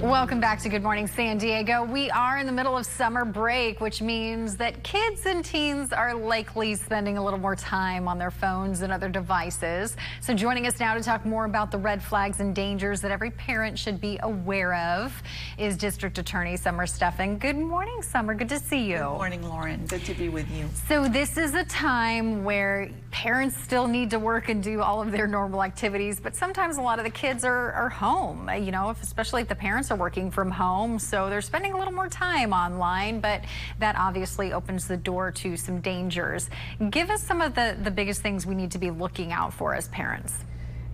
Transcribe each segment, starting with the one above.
Welcome back to Good Morning San Diego. We are in the middle of summer break, which means that kids and teens are likely spending a little more time on their phones and other devices. So joining us now to talk more about the red flags and dangers that every parent should be aware of is District Attorney Summer Stephan. Good morning, Summer. Good to see you. Good morning, Lauren. Good to be with you. So this is a time where parents still need to work and do all of their normal activities, but sometimes a lot of the kids are home, you know, especially if the parents are working from home, so they're spending a little more time online, but that obviously opens the door to some dangers. Give us some of the biggest things we need to be looking out for as parents.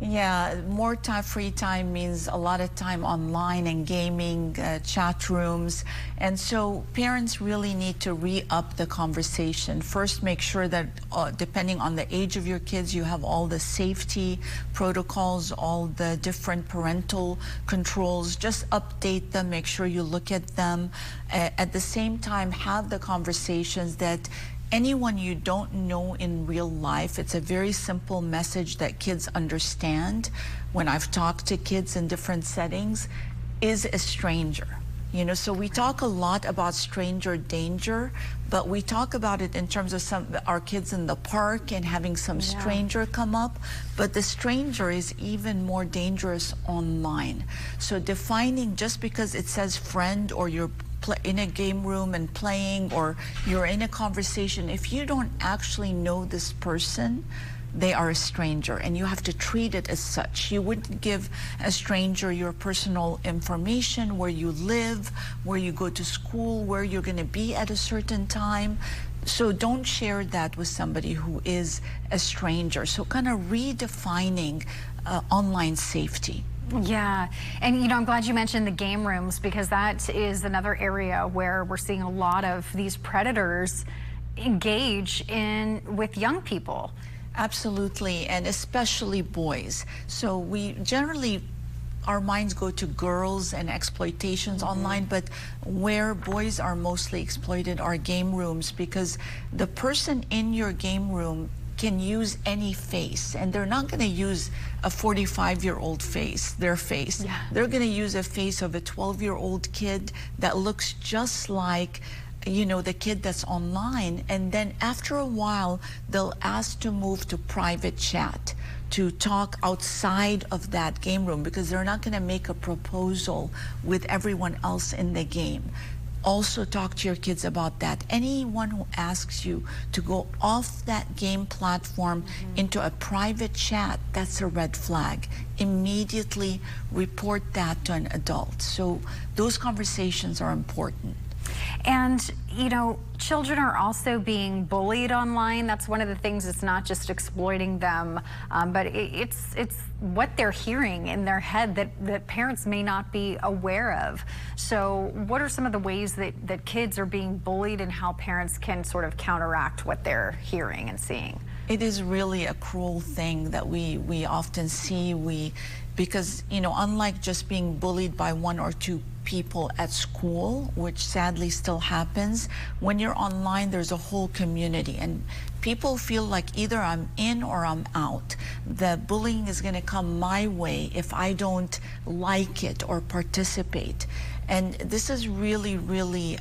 Yeah, more time, free time means a lot of time online and gaming, chat rooms. And so parents really need to re-up the conversation. First, make sure that depending on the age of your kids, you have all the safety protocols, all the different parental controls. Just update them, make sure you look at them. At the same time, have the conversations that anyone you don't know in real life, it's a very simple message that kids understand when I've talked to kids in different settings, is a stranger. You know, so we talk a lot about stranger danger, but we talk about it in terms of our kids in the park and having some stranger come up, but the stranger is even more dangerous online. So defining, just because it says friend or you're in a game room and playing, or you're in a conversation, if you don't actually know this person, they are a stranger and you have to treat it as such. You wouldn't give a stranger your personal information, where you live, where you go to school, where you're going to be at a certain time. So don't share that with somebody who is a stranger. So kind of redefining online safety. Yeah, and you know, I'm glad you mentioned the game rooms, because that is another area where we're seeing a lot of these predators engage with young people. Absolutely, and especially boys. So we generally, our minds go to girls and exploitations online, but where boys are mostly exploited are game rooms, because the person in your game room can use any face, and they're not going to use a 45-year-old face, their face. Yeah. They're going to use a face of a 12-year-old kid that looks just like, you know, the kid that's online, and then after a while they'll ask to move to private chat, to talk outside of that game room, because they're not going to make a proposal with everyone else in the game. Also talk to your kids about that. Anyone who asks you to go off that game platform into a private chat, that's a red flag. Immediately report that to an adult. So those conversations are important. And, you know, children are also being bullied online. That's one of the things. It's not just exploiting them, but it's what they're hearing in their head that parents may not be aware of. So what are some of the ways that kids are being bullied, and how parents can sort of counteract what they're hearing and seeing? It is really a cruel thing that we often see. Because, you know, unlike just being bullied by one or two people at school, which sadly still happens, when you're online, there's a whole community, and people feel like either I'm in or I'm out. The bullying is going to come my way if I don't like it or participate. And this is really, really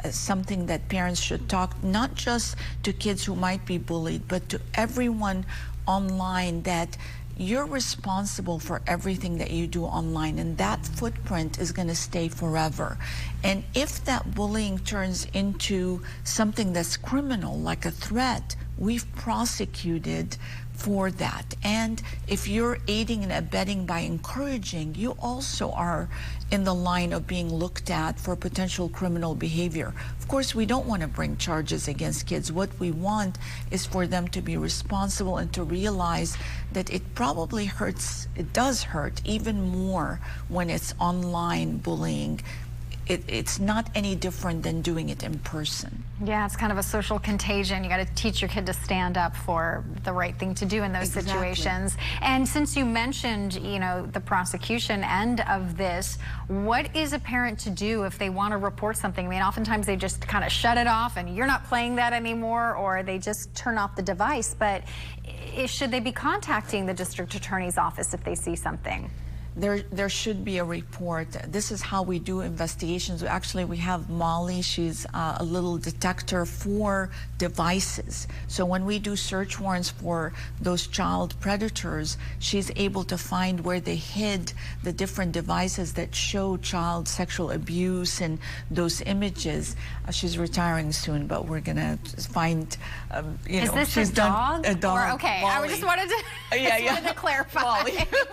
something that parents should talk, not just to kids who might be bullied, but to everyone online, that you're responsible for everything that you do online, and that footprint is going to stay forever. And if that bullying turns into something that's criminal, like a threat, we've prosecuted for that. And if you're aiding and abetting by encouraging, you also are in the line of being looked at for potential criminal behavior. Of course, we don't want to bring charges against kids. What we want is for them to be responsible and to realize that it probably hurts, it does hurt even more when it's online bullying. It's not any different than doing it in person. Yeah, it's kind of a social contagion. You got to teach your kid to stand up for the right thing to do in those situations. And since you mentioned, you know, the prosecution end of this, what is a parent to do if they want to report something? I mean, oftentimes they just kind of shut it off and you're not playing that anymore, or they just turn off the device. But should they be contacting the district attorney's office if they see something? there should be a report. This is how we do investigations. Actually, we have Molly. She's a little detector for devices. So when we do search warrants for those child predators, she's able to find where they hid the different devices that show child sexual abuse and those images. She's retiring soon, but we're gonna find, Is this she's done a dog. Or, okay, Molly. I just wanted to, wanted to clarify.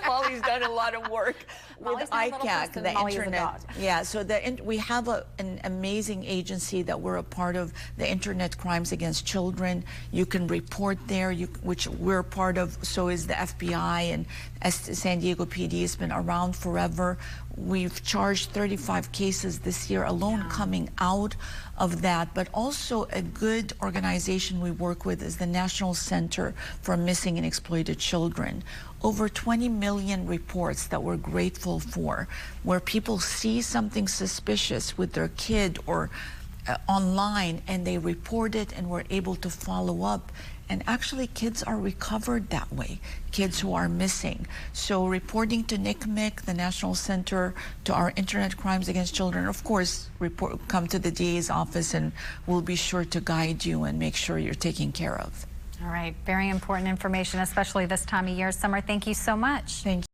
Molly's done a lot of work with ICAC, the internet. Yeah, so we have an amazing agency that we're a part of, the Internet Crimes Against Children. You can report there, which we're part of. So is the FBI, and San Diego PD has been around forever. We've charged 35 cases this year alone coming out of that, but also a good organization we work with is the National Center for Missing and Exploited Children. Over 20 million reports that we're grateful for, where people see something suspicious with their kid or online and they report it, and we're able to follow up. And actually, kids are recovered that way, kids who are missing. So reporting to NCMEC, the National Center, to our Internet Crimes Against Children, of course, come to the DA's office, and we'll be sure to guide you and make sure you're taken care of. All right, very important information, especially this time of year. Summer, thank you so much. Thank you.